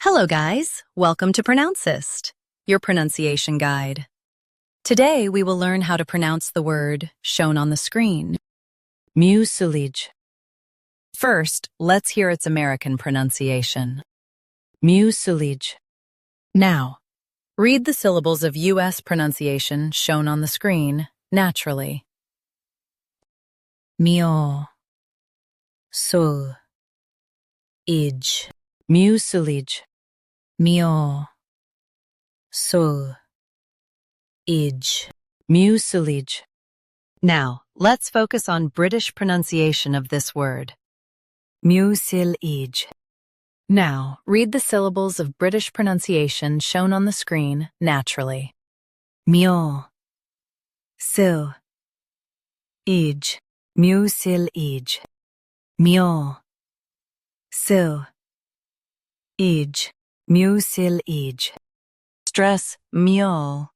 Hello guys, welcome to Pronouncist, your pronunciation guide. Today we will learn how to pronounce the word shown on the screen, mucilage. First, let's hear its American pronunciation, mucilage. Now, read the syllables of U.S. pronunciation shown on the screen naturally. Mio, sul, ij, mucilage. Mio, sul, ij, mucilage. Now, let's focus on British pronunciation of this word, mucilage. Now, read the syllables of British pronunciation shown on the screen naturally. Mio, sil, ij, mucilage. Mio, sil, ij, mucilage. Stress mio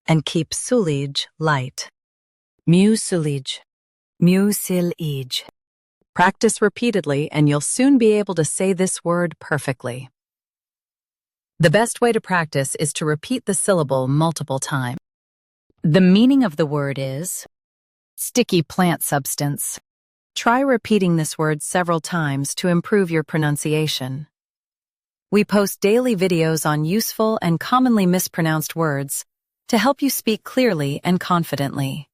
and keep sulage light. Mucilage, mucilage. Practice repeatedly and you'll soon be able to say this word perfectly. The best way to practice is to repeat the syllable multiple times. The meaning of the word is sticky plant substance. Try repeating this word several times to improve your pronunciation. We post daily videos on useful and commonly mispronounced words to help you speak clearly and confidently.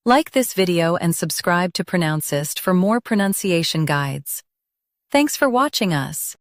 Like this video and subscribe to Pronouncist for more pronunciation guides. Thanks for watching us.